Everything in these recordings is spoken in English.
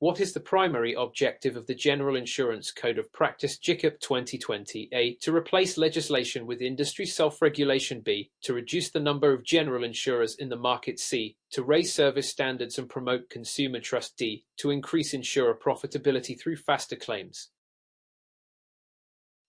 What is the primary objective of the General Insurance Code of Practice GICP 2020? A. To replace legislation with industry self-regulation. B. To reduce the number of general insurers in the market. C. To raise service standards and promote consumer trust. D. To increase insurer profitability through faster claims.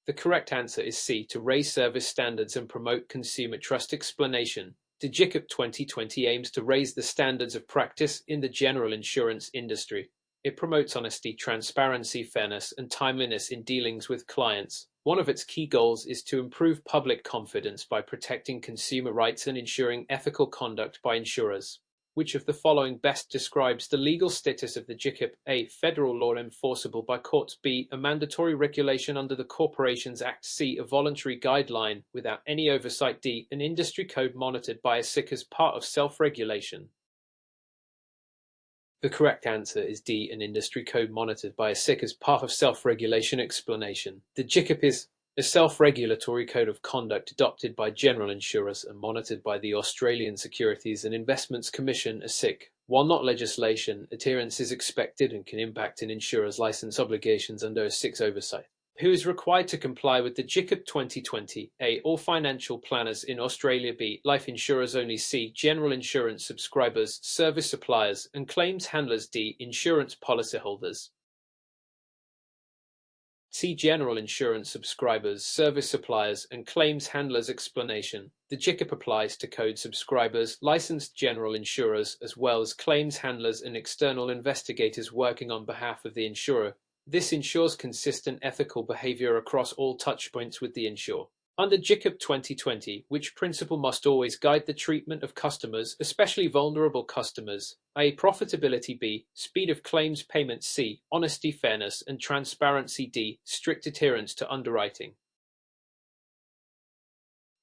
The correct answer is C. To raise service standards and promote consumer trust. Explanation. The GICP 2020 aims to raise the standards of practice in the general insurance industry. It promotes honesty, transparency, fairness, and timeliness in dealings with clients. One of its key goals is to improve public confidence by protecting consumer rights and ensuring ethical conduct by insurers. Which of the following best describes the legal status of the GICP? A. Federal law enforceable by courts. B. A mandatory regulation under the Corporations Act. C. A voluntary guideline without any oversight. D. An industry code monitored by a SIC as part of self-regulation. The correct answer is D. An industry code monitored by a SIC as part of self-regulation. Explanation. The GICP is a self-regulatory code of conduct adopted by general insurers and monitored by the Australian Securities and Investments Commission, a SIC. While not legislation, adherence is expected and can impact an insurer's license obligations under a SIC's oversight. Who is required to comply with the GICP 2020? A. All financial planners in Australia. B. Life insurers only. C. General insurance subscribers, service suppliers, and claims handlers. D. Insurance policyholders. C. General insurance subscribers, service suppliers, and claims handlers. Explanation. The GICP applies to code subscribers, licensed general insurers, as well as claims handlers and external investigators working on behalf of the insurer. This ensures consistent ethical behavior across all touchpoints with the insurer. Under GICP 2020, which principle must always guide the treatment of customers, especially vulnerable customers? A. Profitability. B. Speed of claims payment. C. Honesty, fairness, and transparency. D. Strict adherence to underwriting.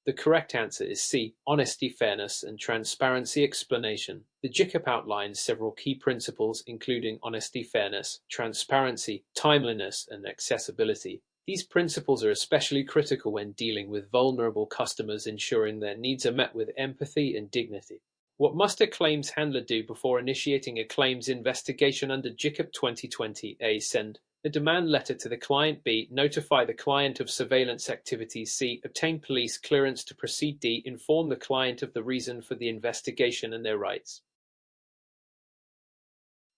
The correct answer is C. Honesty, fairness, and transparency. Explanation. The GICP outlines several key principles including honesty, fairness, transparency, timeliness, and accessibility. These principles are especially critical when dealing with vulnerable customers, ensuring their needs are met with empathy and dignity. What must a claims handler do before initiating a claims investigation under GICP 2020? A. Send a demand letter to the client. B. Notify the client of surveillance activities. C. Obtain police clearance to proceed. D. Inform the client of the reason for the investigation and their rights.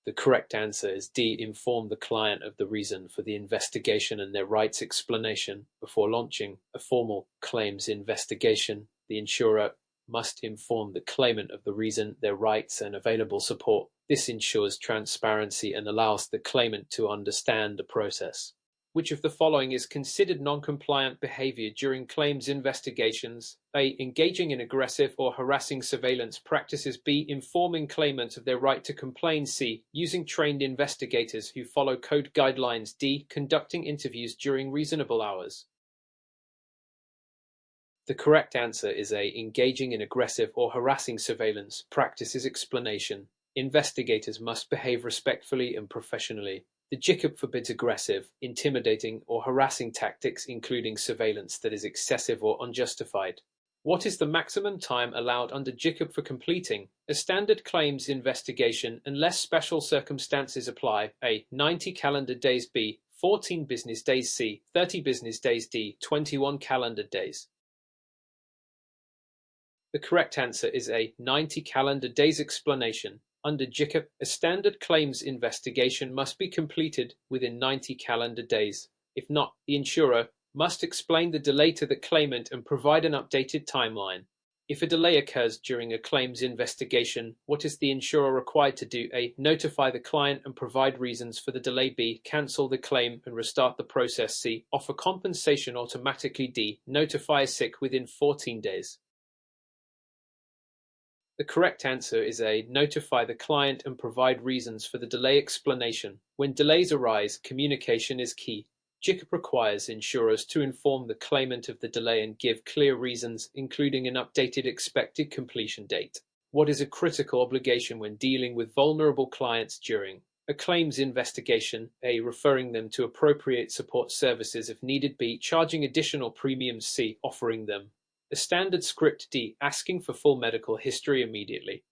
The correct answer is D. Inform the client of the reason for the investigation and their rights. Explanation. Before launching a formal claims investigation, the insurer must inform the claimant of the reason, their rights, and available support. This ensures transparency and allows the claimant to understand the process. Which of the following is considered non-compliant behavior during claims investigations? A. Engaging in aggressive or harassing surveillance practices. B. Informing claimants of their right to complain. C. Using trained investigators who follow code guidelines. D. Conducting interviews during reasonable hours. The correct answer is A. Engaging in aggressive or harassing surveillance practices. Explanation. Investigators must behave respectfully and professionally. The GICP forbids aggressive, intimidating, or harassing tactics, including surveillance that is excessive or unjustified. What is the maximum time allowed under GICP for completing a standard claims investigation unless special circumstances apply? A. 90 calendar days. B. 14 business days. C. 30 business days. D. 21 calendar days. The correct answer is A. 90 calendar days. Explanation. Under GICP, a standard claims investigation must be completed within 90 calendar days. If not, the insurer must explain the delay to the claimant and provide an updated timeline. If a delay occurs during a claims investigation, what is the insurer required to do? A. Notify the client and provide reasons for the delay. B. Cancel the claim and restart the process. C. Offer compensation automatically. D. Notify a SIC within 14 days. The correct answer is A. Notify the client and provide reasons for the delay. Explanation. When delays arise, communication is key. GICP requires insurers to inform the claimant of the delay and give clear reasons, including an updated expected completion date. What is a critical obligation when dealing with vulnerable clients during a claims investigation? A. Referring them to appropriate support services if needed. B. Charging additional premiums. C. Offering them a standard script. D. Asking for full medical history immediately.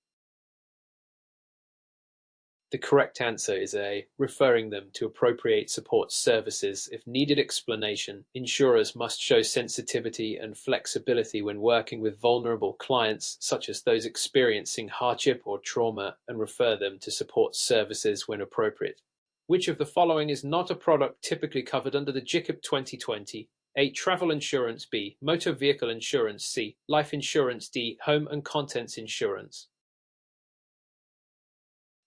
The correct answer is A, referring them to appropriate support services. If needed explanation, insurers must show sensitivity and flexibility when working with vulnerable clients, such as those experiencing hardship or trauma, and refer them to support services when appropriate. Which of the following is not a product typically covered under the GICPIN 2020? A. Travel insurance. B. Motor vehicle insurance. C. Life insurance. D. Home and contents insurance.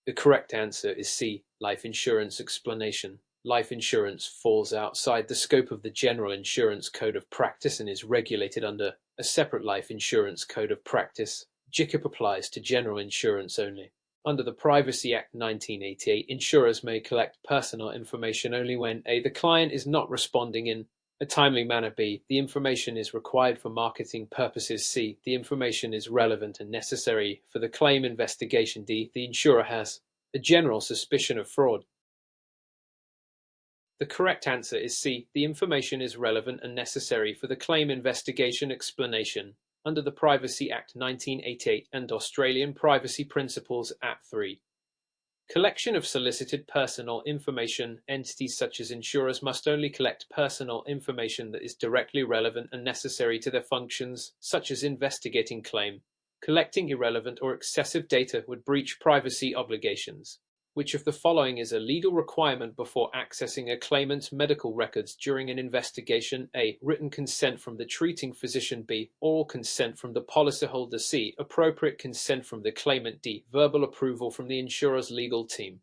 The correct answer is C. Life insurance. Explanation. Life insurance falls outside the scope of the General Insurance Code of Practice and is regulated under a separate Life Insurance Code of Practice. GICPIN applies to general insurance only. Under the Privacy Act 1988, insurers may collect personal information only when A. the client is not responding in a timely manner. B. the information is required for marketing purposes. C. the information is relevant and necessary for the claim investigation. D. the insurer has a general suspicion of fraud. The correct answer is C. the information is relevant and necessary for the claim investigation. Explanation. Under the Privacy Act 1988 and Australian Privacy Principles Act 3. Collection of solicited personal information. Entities such as insurers must only collect personal information that is directly relevant and necessary to their functions, such as investigating claim. Collecting irrelevant or excessive data would breach privacy obligations. Which of the following is a legal requirement before accessing a claimant's medical records during an investigation? A. Written consent from the treating physician. B. Oral consent from the policyholder. C. Appropriate consent from the claimant. D. Verbal approval from the insurer's legal team.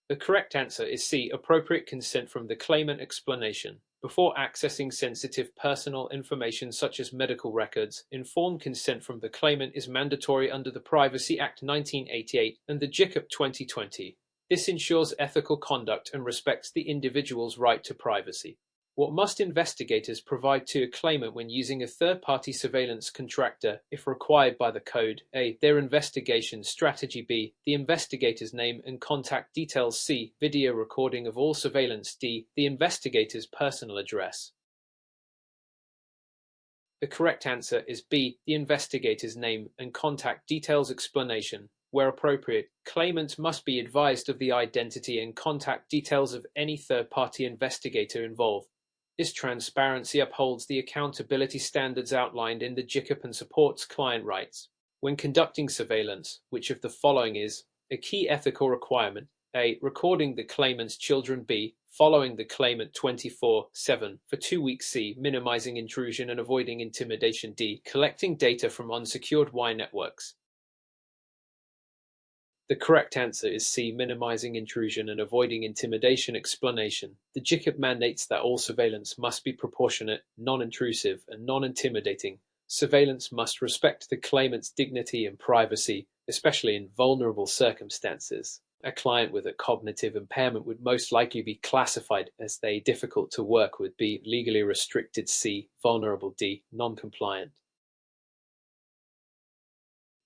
The correct answer is C. Appropriate consent from the claimant. Explanation. Before accessing sensitive personal information such as medical records, informed consent from the claimant is mandatory under the Privacy Act 1988 and the GICPIN 2020. This ensures ethical conduct and respects the individual's right to privacy. What must investigators provide to a claimant when using a third-party surveillance contractor if required by the code? A. Their investigation strategy. B. The investigator's name and contact details. C. Video recording of all surveillance. D. The investigator's personal address. The correct answer is B. The investigator's name and contact details. Explanation. Where appropriate, claimants must be advised of the identity and contact details of any third-party investigator involved. This transparency upholds the accountability standards outlined in the GICPIN and supports client rights. When conducting surveillance, which of the following is a key ethical requirement? A. Recording the claimant's children. B. Following the claimant 24/7 for 2 weeks. C. Minimizing intrusion and avoiding intimidation. D. Collecting data from unsecured wire networks. The correct answer is C. Minimizing intrusion and avoiding intimidation. Explanation. The GICPIN mandates that all surveillance must be proportionate, non-intrusive, and non-intimidating. Surveillance must respect the claimant's dignity and privacy, especially in vulnerable circumstances. A client with a cognitive impairment would most likely be classified as A. Difficult to work with. B. Legally restricted. C. Vulnerable. D. Non-compliant.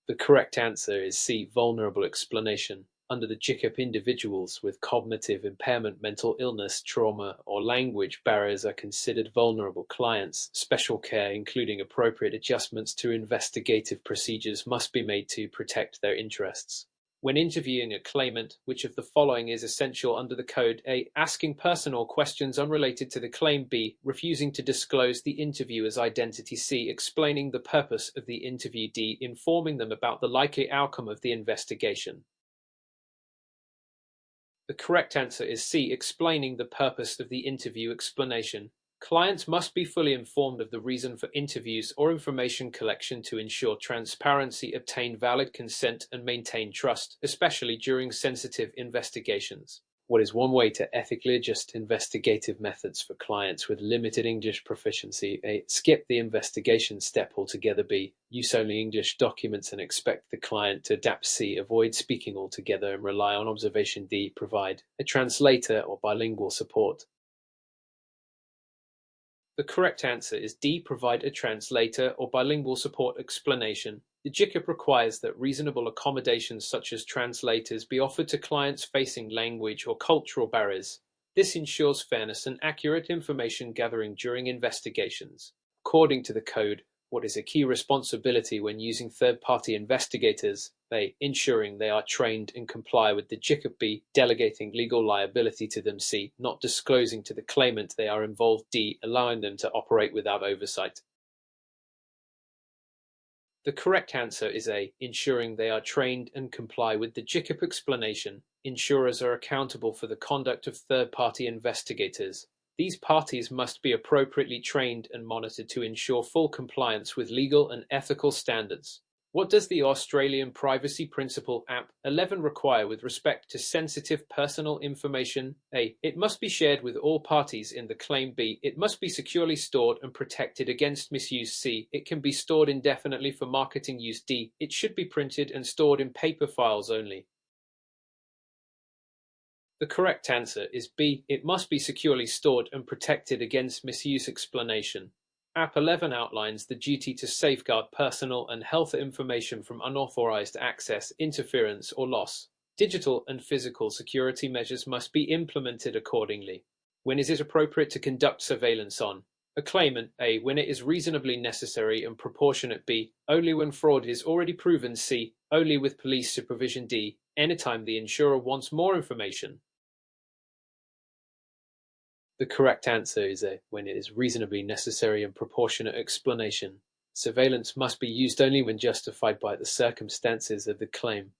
The correct answer is C. Vulnerable. Explanation. Under the GICPIN, individuals with cognitive impairment, mental illness, trauma, or language barriers are considered vulnerable clients. Special care, including appropriate adjustments to investigative procedures, must be made to protect their interests. When interviewing a claimant, which of the following is essential under the code? A. Asking personal questions unrelated to the claim. B. Refusing to disclose the interviewer's identity. C. Explaining the purpose of the interview. D. Informing them about the likely outcome of the investigation. The correct answer is C. Explaining the purpose of the interview. Explanation. Clients must be fully informed of the reason for interviews or information collection to ensure transparency, obtain valid consent, and maintain trust, especially during sensitive investigations. What is one way to ethically adjust investigative methods for clients with limited English proficiency? A. Skip the investigation step altogether. B. Use only English documents and expect the client to adapt. C. Avoid speaking altogether and rely on observation. D. Provide a translator or bilingual support. The correct answer is D. Provide a translator or bilingual support. Explanation. The GICPIN requires that reasonable accommodations such as translators be offered to clients facing language or cultural barriers. This ensures fairness and accurate information gathering during investigations. According to the code, What is a key responsibility when using third-party investigators? A. Ensuring they are trained and comply with the GICPIN. B. Delegating legal liability to them. C. Not disclosing to the claimant they are involved. D. Allowing them to operate without oversight. The correct answer is A. Ensuring they are trained and comply with the GICPIN explanation. Insurers are accountable for the conduct of third-party investigators. These parties must be appropriately trained and monitored to ensure full compliance with legal and ethical standards. What does the Australian Privacy Principle Act 11 require with respect to sensitive personal information? A. It must be shared with all parties in the claim. B. It must be securely stored and protected against misuse. C. It can be stored indefinitely for marketing use. D. It should be printed and stored in paper files only. The correct answer is B. It must be securely stored and protected against misuse. Explanation. App 11 outlines the duty to safeguard personal and health information from unauthorized access, interference, or loss. Digital and physical security measures must be implemented accordingly. When is it appropriate to conduct surveillance on a claimant? A. When it is reasonably necessary and proportionate. B. Only when fraud is already proven. C. Only with police supervision. D. Anytime the insurer wants more information. The correct answer is A. When it is reasonably necessary and proportionate. Explanation. Surveillance must be used only when justified by the circumstances of the claim.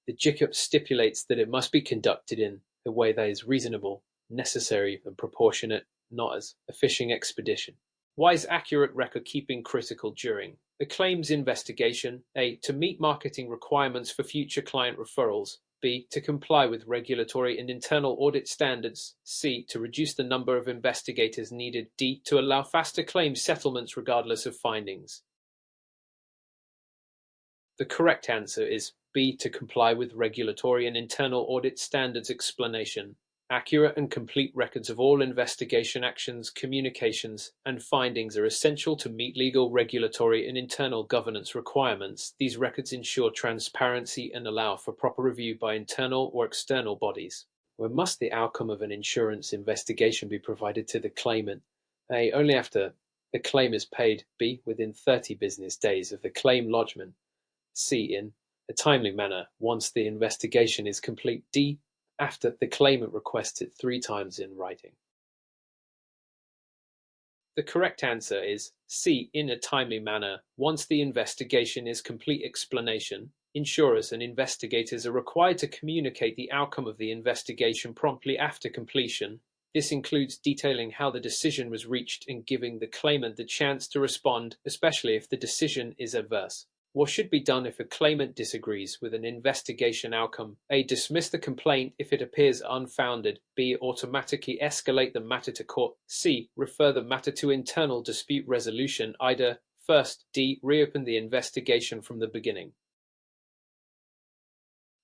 The GICPIN stipulates that it must be conducted in a way that is reasonable, necessary, and proportionate, not as a fishing expedition. Why is accurate record keeping critical during a claims investigation? A. To meet marketing requirements for future client referrals. B. To comply with regulatory and internal audit standards. C. To reduce the number of investigators needed. D. To allow faster claims settlements regardless of findings. The correct answer is B. To comply with regulatory and internal audit standards. Explanation. Accurate and complete records of all investigation actions, communications, and findings are essential to meet legal, regulatory, and internal governance requirements. These records ensure transparency and allow for proper review by internal or external bodies. When must the outcome of an insurance investigation be provided to the claimant? A. Only after the claim is paid. B. Within 30 business days of the claim lodgement. C. In a timely manner once the investigation is complete. D. After the claimant requests it 3 times in writing. The correct answer is C. In a timely manner once the investigation is complete. Explanation. Insurers and investigators are required to communicate the outcome of the investigation promptly after completion. This includes detailing how the decision was reached and giving the claimant the chance to respond, especially if the decision is adverse. What should be done if a claimant disagrees with an investigation outcome? A. Dismiss the complaint if it appears unfounded. B. Automatically escalate the matter to court. C. Refer the matter to internal dispute resolution. Either first. D. Reopen the investigation from the beginning.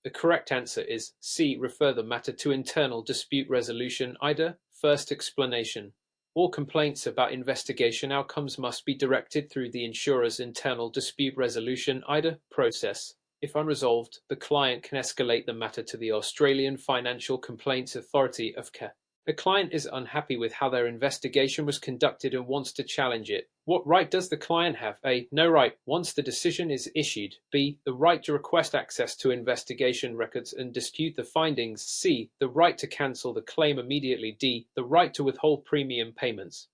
The correct answer is C. Refer the matter to internal dispute resolution. Either first. Explanation. All complaints about investigation outcomes must be directed through the insurer's internal dispute resolution process. If unresolved, the client can escalate the matter to the Australian Financial Complaints Authority of CA. The client is unhappy with how their investigation was conducted and wants to challenge it. What right does the client have? A. No right once the decision is issued. B. The right to request access to investigation records and dispute the findings. C. The right to cancel the claim immediately. D. The right to withhold premium payments.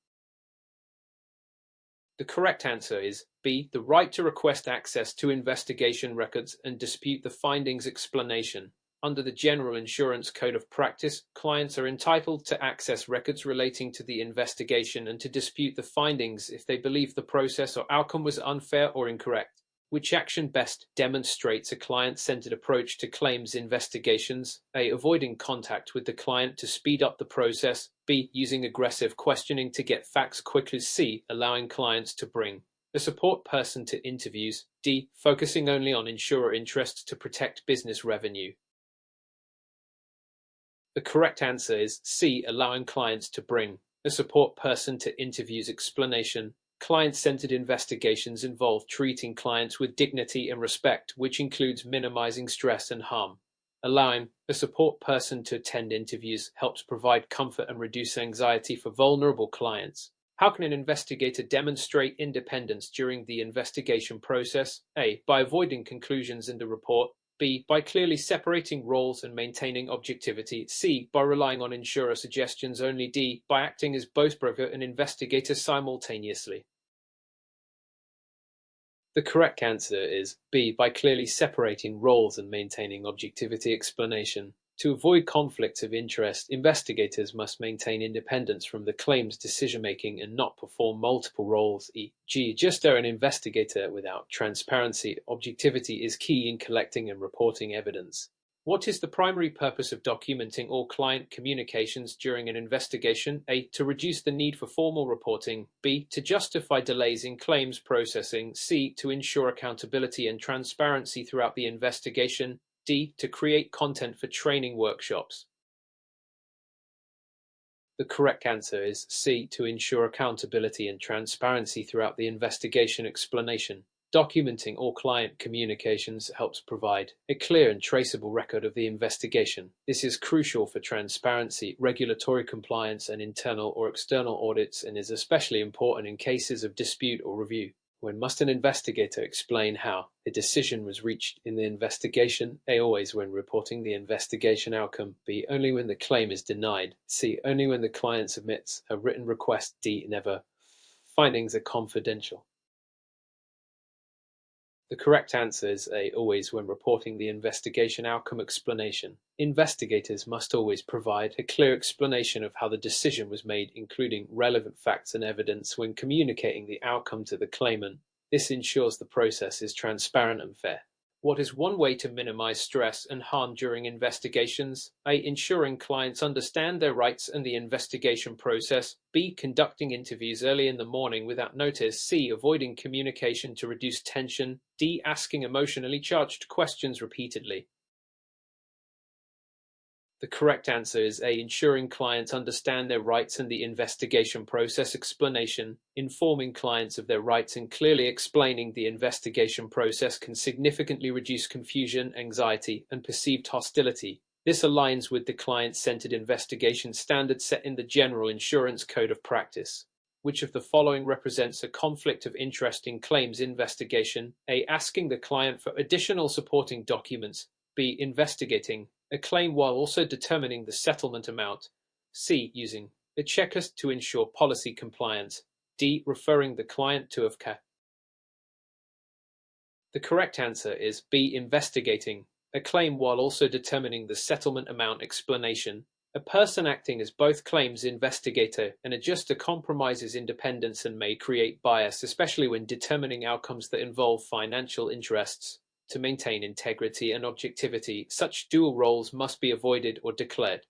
The correct answer is B. The right to request access to investigation records and dispute the findings. Explanation. Under the General Insurance Code of Practice, clients are entitled to access records relating to the investigation and to dispute the findings if they believe the process or outcome was unfair or incorrect. Which action best demonstrates a client-centered approach to claims investigations? A. Avoiding contact with the client to speed up the process. B. Using aggressive questioning to get facts quickly. C. Allowing clients to bring a support person to interviews. D. Focusing only on insurer interests to protect business revenue. The correct answer is C. Allowing clients to bring a support person to interviews. Explanation. Client-centered investigations involve treating clients with dignity and respect, which includes minimizing stress and harm. Allowing a support person to attend interviews helps provide comfort and reduce anxiety for vulnerable clients. How can an investigator demonstrate independence during the investigation process? A. By avoiding conclusions in the report. B. By clearly separating roles and maintaining objectivity. C. By relying on insurer suggestions only. D. By acting as both broker and investigator simultaneously. The correct answer is B. By clearly separating roles and maintaining objectivity. Explanation. To avoid conflicts of interest, investigators must maintain independence from the claim's decision-making and not perform multiple roles, e.g., just an investigator without transparency. Objectivity is key in collecting and reporting evidence. What is the primary purpose of documenting all client communications during an investigation? A. To reduce the need for formal reporting. B. To justify delays in claims processing. C. To ensure accountability and transparency throughout the investigation. D. To create content for training workshops. The correct answer is C. To ensure accountability and transparency throughout the investigation. Explanation. Documenting all client communications helps provide a clear and traceable record of the investigation. This is crucial for transparency, regulatory compliance, and internal or external audits, and is especially important in cases of dispute or review. When must an investigator explain how a decision was reached in the investigation? A. Always when reporting the investigation outcome. B. Only when the claim is denied. C. Only when the client submits a written request. D. Never. Findings are confidential. The correct answer is A. Always when reporting the investigation outcome. Explanation. Investigators must always provide a clear explanation of how the decision was made, including relevant facts and evidence, when communicating the outcome to the claimant. This ensures the process is transparent and fair. What is one way to minimize stress and harm during investigations? A. Ensuring clients understand their rights and the investigation process. B. Conducting interviews early in the morning without notice. C. Avoiding communication to reduce tension. D. Asking emotionally charged questions repeatedly. The correct answer is A. Ensuring clients understand their rights and the investigation process. Explanation. Informing clients of their rights and clearly explaining the investigation process can significantly reduce confusion, anxiety, and perceived hostility. This aligns with the client-centered investigation standards set in the General Insurance Code of Practice. Which of the following represents a conflict of interest in claims investigation? A. Asking the client for additional supporting documents. B. Investigating a claim while also determining the settlement amount. C. Using a checklist to ensure policy compliance. D. Referring the client to AFCA. The correct answer is B. Investigating a claim while also determining the settlement amount. Explanation. A person acting as both claims investigator and adjuster compromises independence and may create bias, especially when determining outcomes that involve financial interests. To maintain integrity and objectivity, such dual roles must be avoided or declared.